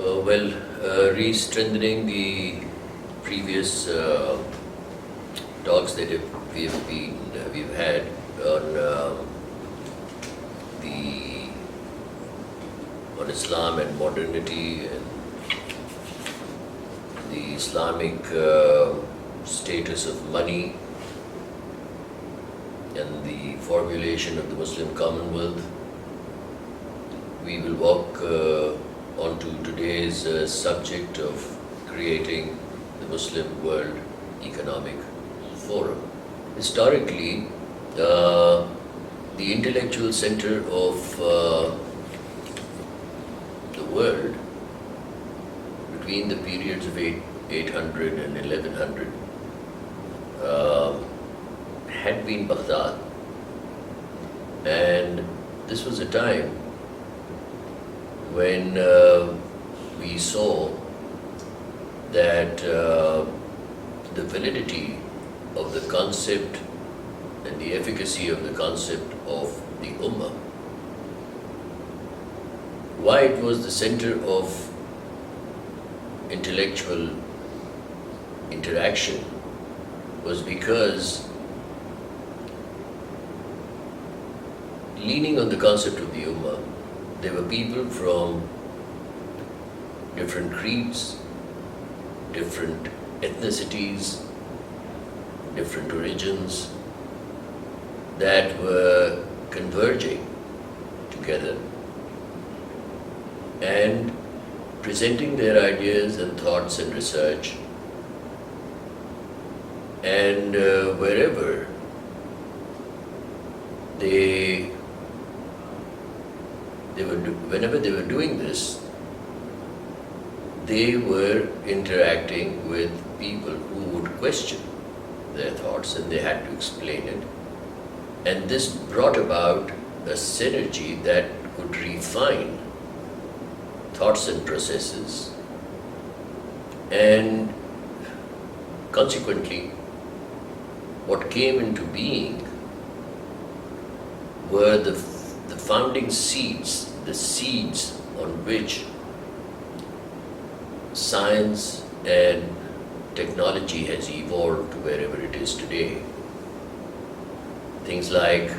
Re-strengthening the previous talks that we've had on the on Islam and modernity and the Islamic status of money and the formulation of the Muslim Commonwealth, we will walk on to today's subject of creating the Muslim World Economic Forum. Historically, the intellectual center of the world between the periods of 800 and 1100 had been Baghdad, and this was a time when we saw that the validity of the concept and the efficacy of the concept of the Ummah, why it was the center of intellectual interaction was because, leaning on the concept of the Ummah, there were people from different creeds, different ethnicities, different origins that were converging together and presenting their ideas and thoughts and research, and wherever whenever they were doing this, they were interacting with people who would question their thoughts and they had to explain it. And this brought about a synergy that could refine thoughts and processes, and consequently what came into being were the founding seeds, the seeds on which science and technology has evolved to wherever it is today. Things like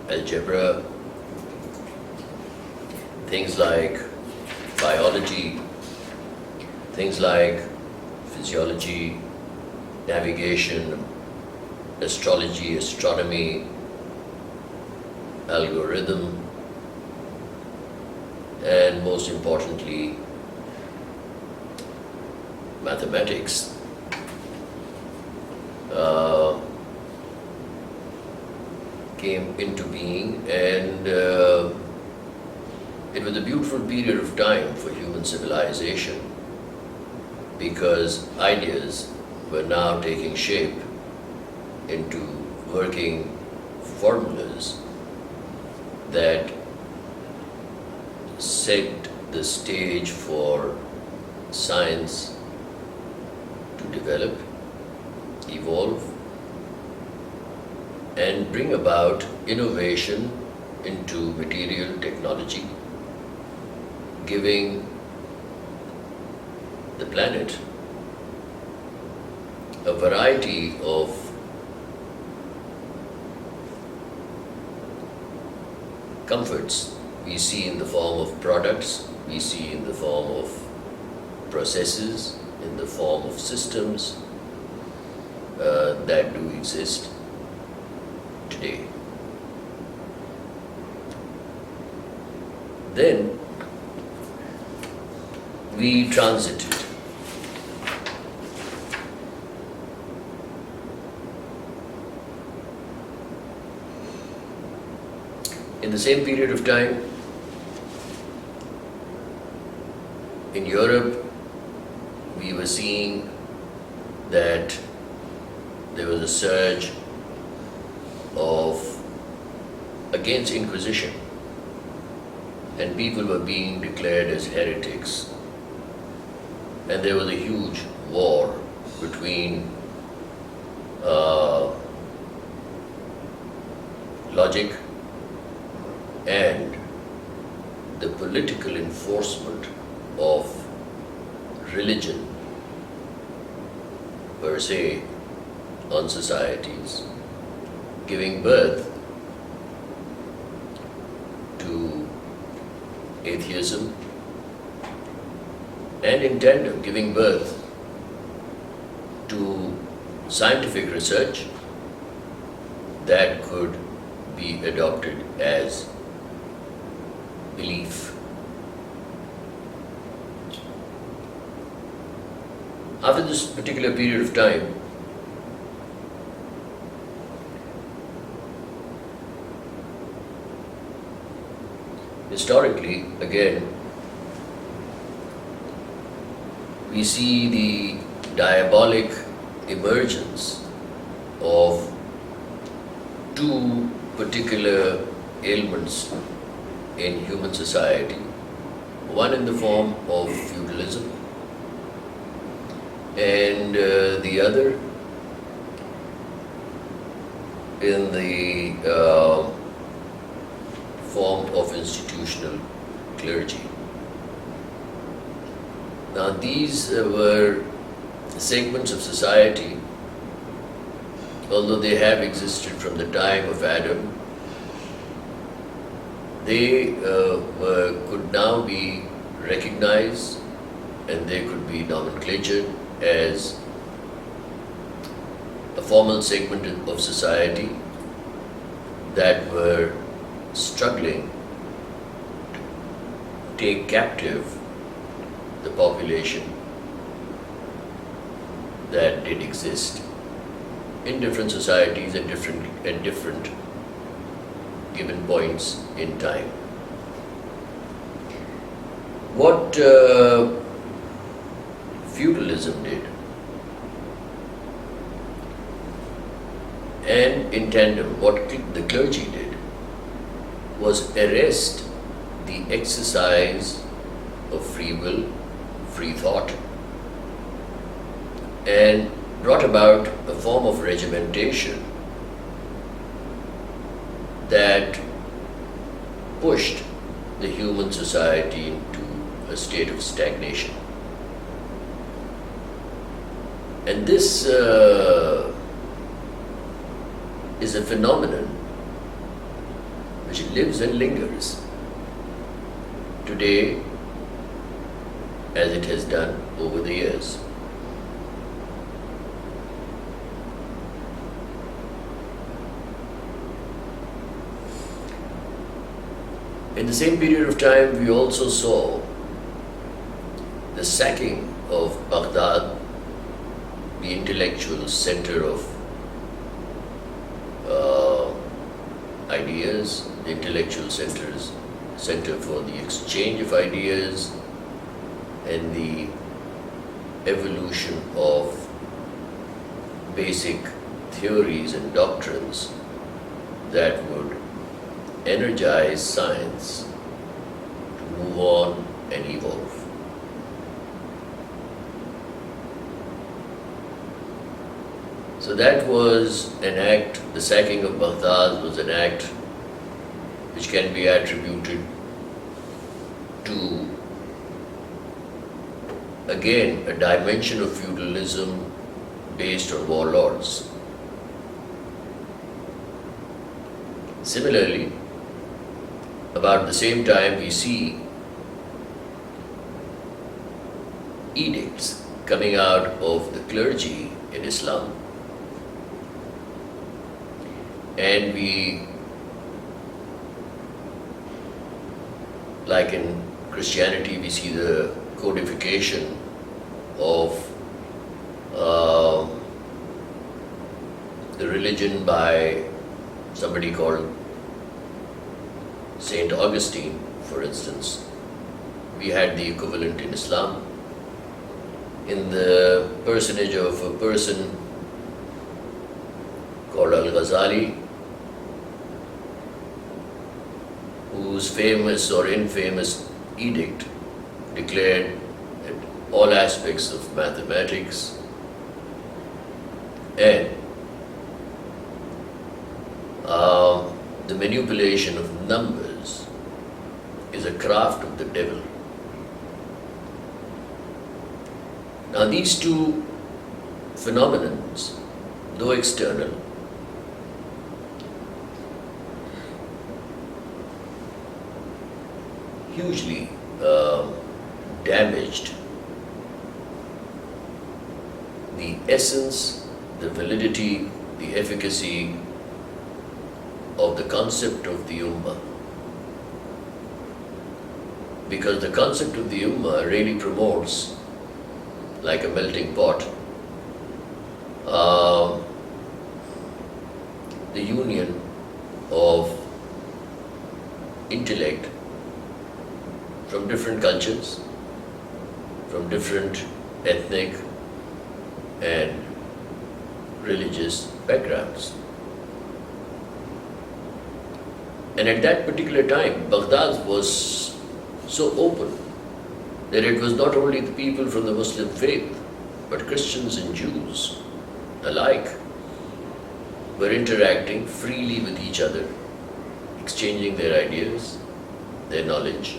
algebra, things like biology, things like physiology, navigation, astrology, astronomy, algorithm, and most importantly, mathematics. Came into being, and it was a beautiful period of time for human civilization, because ideas were now taking shape into working formulas that set the stage for science to develop, evolve, and bring about innovation into material technology, giving the planet a variety of comforts. We see in the form of products, we see in the form of processes, in the form of systems that do exist today. Then we transited in the same period of time. In Europe, we were seeing that there was a surge against Inquisition, and people were being declared as heretics. And there was a huge war between logic and the political enforcement of religion per se on societies, giving birth to atheism, and in tandem giving birth to scientific research that could be adopted as belief. After this particular period of time, historically, again, we see the diabolic emergence of two particular ailments in human society, one in the form of feudalism and the other in the form of institutional clergy. Now these were segments of society, although they have existed from the time of Adam, they could now be recognized and they could be nomenclatured as a formal segment of society that were struggling to take captive the population that did exist in different societies at different given points in time. What feudalism did, and in tandem what the clergy did, was arrest the exercise of free will, free thought, and brought about a form of regimentation that pushed the human society into a state of stagnation. And this is a phenomenon which lives and lingers today as it has done over the years. In the same period of time, we also saw the sacking of Baghdad, the intellectual center of ideas, the intellectual center for the exchange of ideas and the evolution of basic theories and doctrines that would energize science to move on and evolve. So that was an act, the sacking of Baghdad was an act which can be attributed to, again, a dimension of feudalism based on warlords. Similarly, about the same time we see edicts coming out of the clergy in Islam, and we, like in Christianity, we see the codification of the religion by somebody called Saint Augustine, for instance. We had the equivalent in Islam in the personage of a person called Al-Ghazali, whose famous or infamous edict declared that all aspects of mathematics and the manipulation of numbers is a craft of the devil, Now, these two phenomena, though external, hugely damaged the essence, the validity, the efficacy of the concept of the Ummah. Because the concept of the Ummah really promotes, like a melting pot, the union of intellect from different cultures, from different ethnic and religious backgrounds. And at that particular time, Baghdad was so open that it was not only the people from the Muslim faith, but Christians and Jews alike were interacting freely with each other, exchanging their ideas, their knowledge,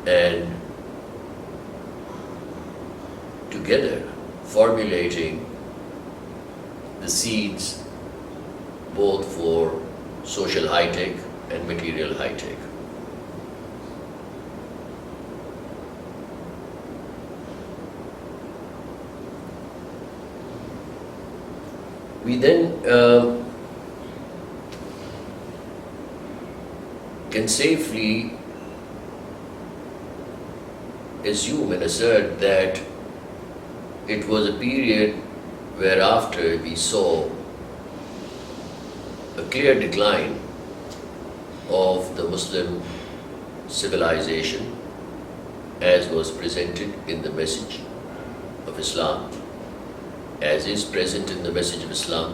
and together formulating the seeds both for social high-tech and material high-tech. We then can safely assume and assert that it was a period whereafter we saw a clear decline of the Muslim civilization as was presented in the message of Islam, as is present in the message of Islam.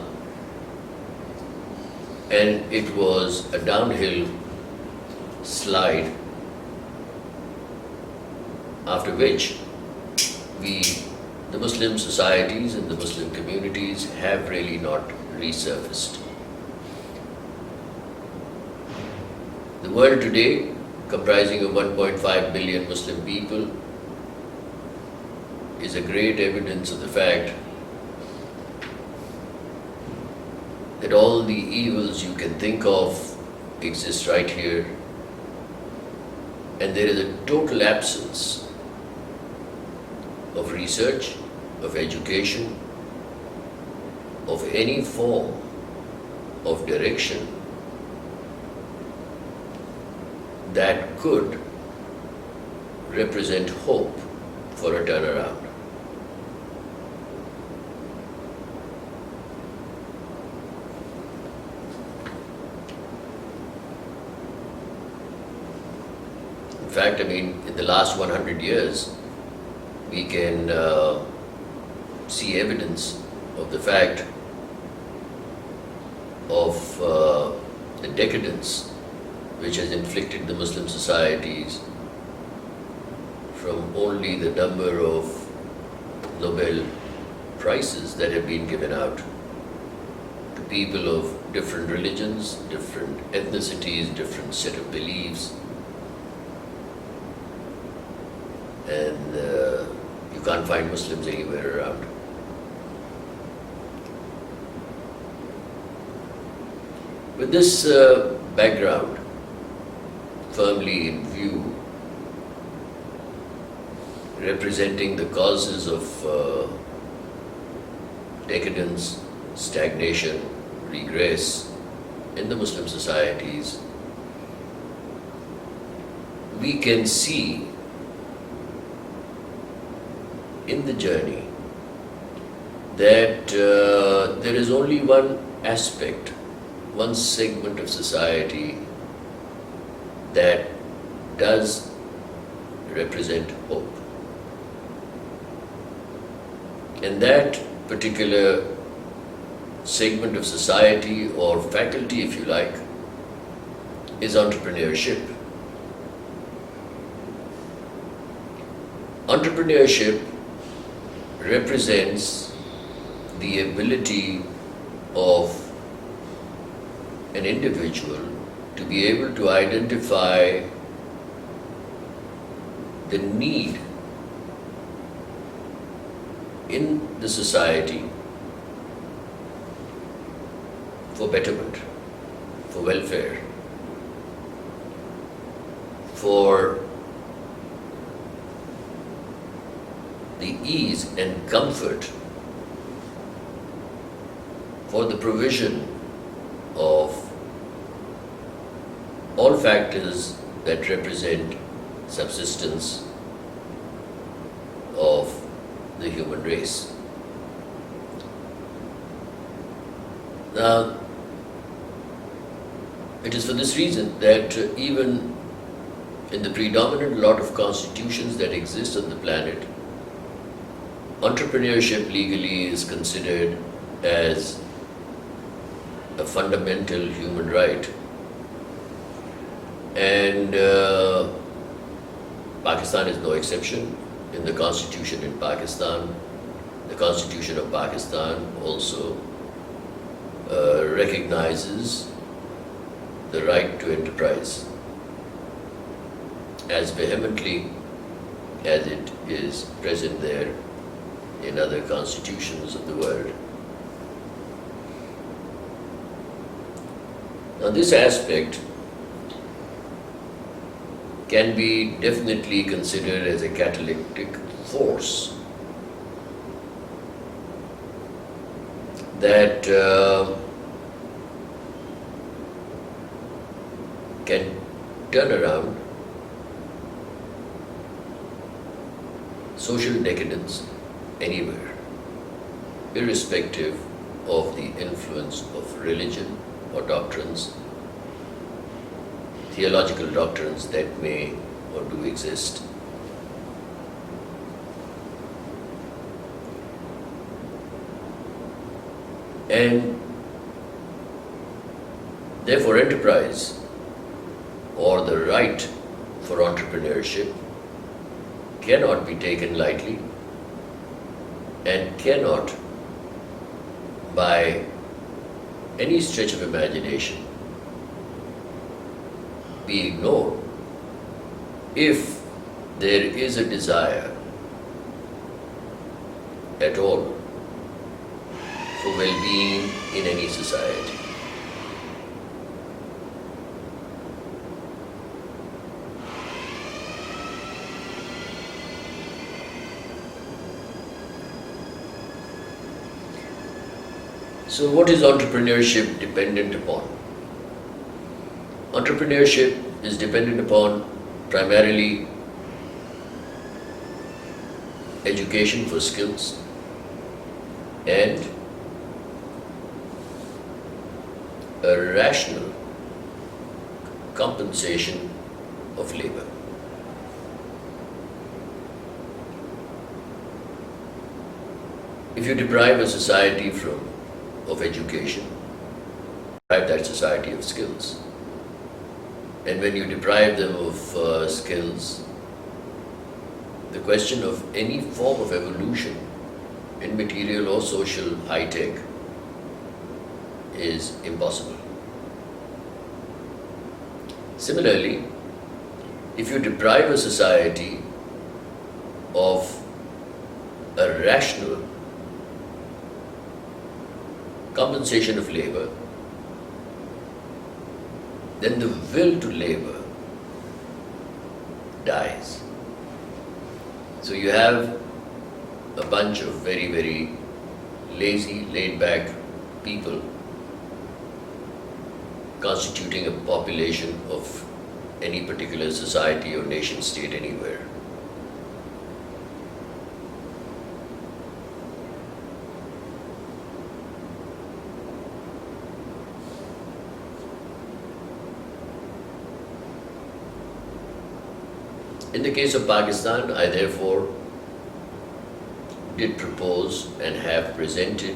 And it was a downhill slide, after which the Muslim societies and the Muslim communities have really not resurfaced. The world today, comprising of 1.5 billion Muslim people, is a great evidence of the fact that all the evils you can think of exist right here, and there is a total absence of research, of education, of any form of direction that could represent hope for a turnaround. In fact, in the last 100 years, we can see evidence of the fact of the decadence which has inflicted the Muslim societies, from only the number of Nobel prizes that have been given out to people of different religions, different ethnicities, different set of beliefs. And you can't find Muslims anywhere around. With this background firmly in view, representing the causes of decadence, stagnation, regress in the Muslim societies, we can see in the journey that there is only one aspect, one segment of society that does represent hope. And that particular segment of society, or faculty if you like, is entrepreneurship. Entrepreneurship represents the ability of an individual to be able to identify the need in the society for betterment, for welfare, for the ease and comfort, for the provision of all factors that represent subsistence of the human race. Now, it is for this reason that even in the predominant lot of constitutions that exist on the planet, entrepreneurship legally is considered as a fundamental human right. And Pakistan is no exception. In the constitution in Pakistan, the constitution of Pakistan also recognizes the right to enterprise as vehemently as it is present there in other constitutions of the world. Now, this aspect can be definitely considered as a catalytic force that can turn around social decadence anywhere, irrespective of the influence of religion or doctrines, theological doctrines that may or do exist. And therefore, enterprise or the right for entrepreneurship cannot be taken lightly and cannot, by any stretch of imagination, be ignored if there is a desire at all for well-being in any society. So what is entrepreneurship dependent upon? Entrepreneurship is dependent upon primarily education for skills and a rational compensation of labor. If you deprive a society of education, deprive that society of skills. And when you deprive them of skills, the question of any form of evolution in material or social high-tech is impossible. Similarly, if you deprive a society of a rational compensation of labor, then the will to labor dies. So you have a bunch of very, very lazy, laid-back people constituting a population of any particular society or nation state anywhere. In the case of Pakistan, I therefore did propose and have presented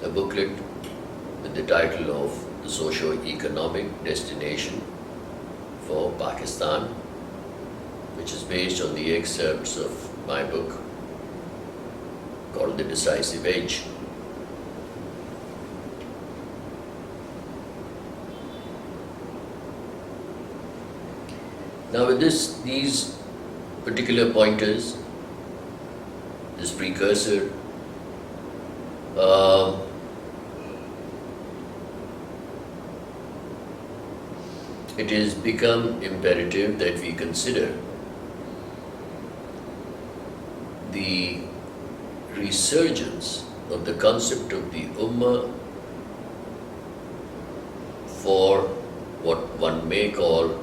a booklet with the title of The Socio-Economic Destination for Pakistan, which is based on the excerpts of my book called The Decisive Age. Now with these particular pointers, this precursor, um, it has become imperative that we consider the resurgence of the concept of the Ummah for what one may call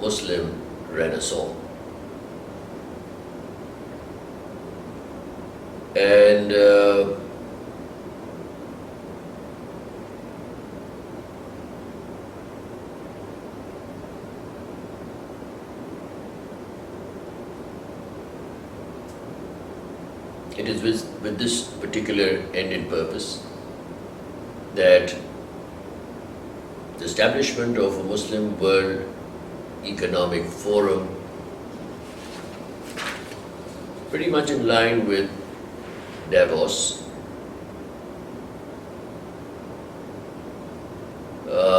Muslim Renaissance. And it is with this particular end and purpose that the establishment of a Muslim World Economic Forum, pretty much in line with Davos,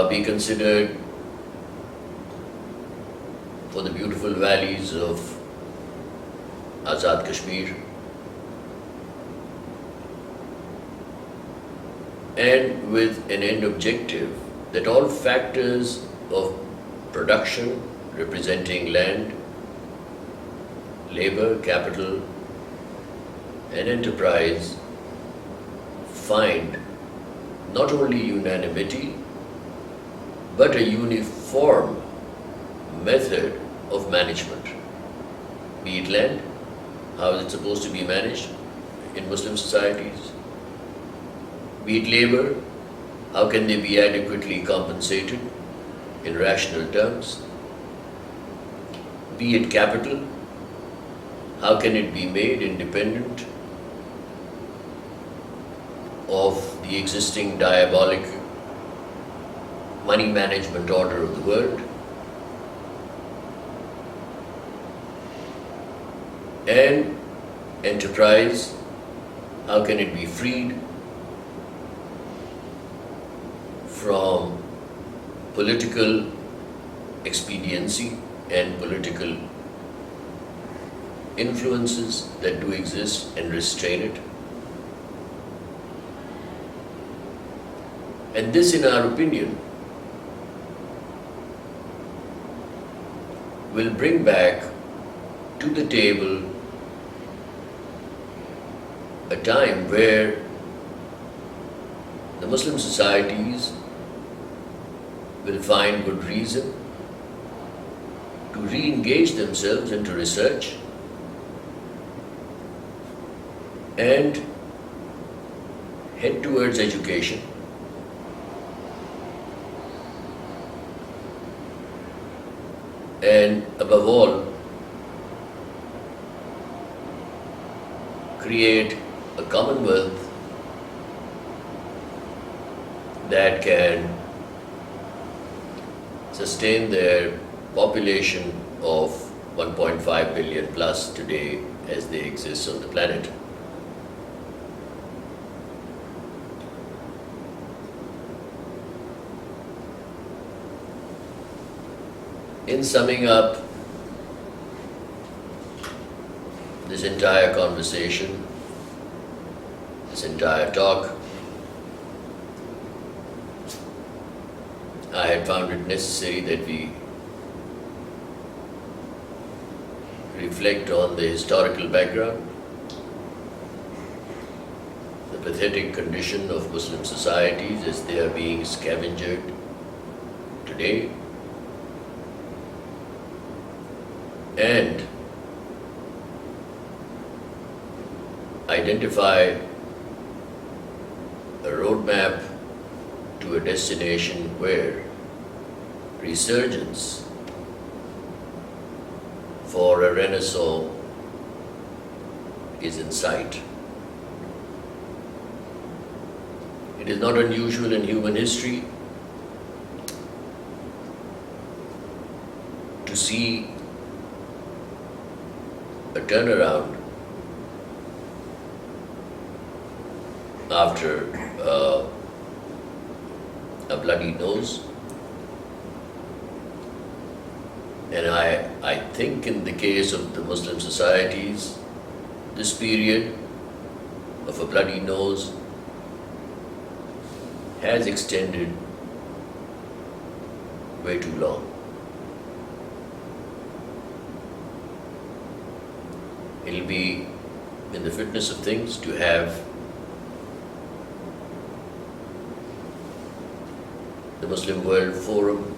be considered for the beautiful valleys of Azad Kashmir, and with an end objective that all factors of production representing land, labor, capital, and enterprise find not only unanimity but a uniform method of management. Be it land, how is it supposed to be managed in Muslim societies? Be it labor, how can they be adequately compensated in rational terms? Be it capital, how can it be made independent of the existing diabolic money management order of the world? And enterprise, how can it be freed from political expediency and political influences that do exist and restrain it? And this, in our opinion, will bring back to the table a time where the Muslim societies will find good reason to re-engage themselves into research and head towards education. And above all, create a commonwealth that can sustain their population of 1.5 billion plus today as they exist on the planet. In summing up this entire conversation, this entire talk, I had found it necessary that we reflect on the historical background, the pathetic condition of Muslim societies as they are being scavenged today, and identify a roadmap to a destination where resurgence for a renaissance is in sight. It is not unusual in human history to see a turnaround after a bloody nose. And I think in the case of the Muslim societies, this period of a bloody nose has extended way too long. It'll be in the fitness of things to have the Muslim World Forum,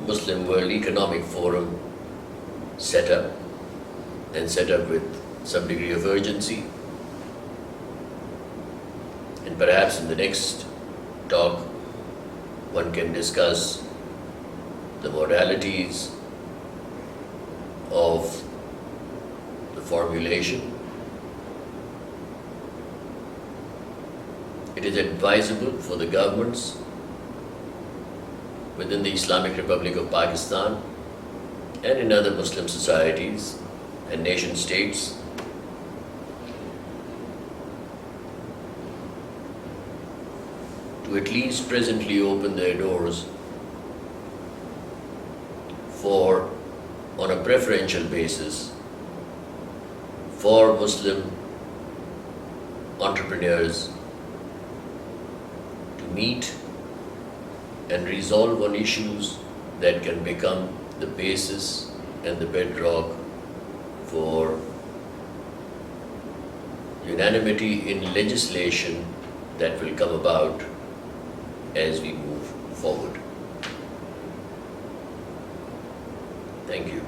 Muslim World Economic Forum set up, and set up with some degree of urgency. And perhaps in the next talk, one can discuss the modalities of the formulation. It is advisable for the governments within the Islamic Republic of Pakistan and in other Muslim societies and nation states to at least presently open their doors for, on a preferential basis, for Muslim entrepreneurs to meet and resolve on issues that can become the basis and the bedrock for unanimity in legislation that will come about as we move forward. Thank you.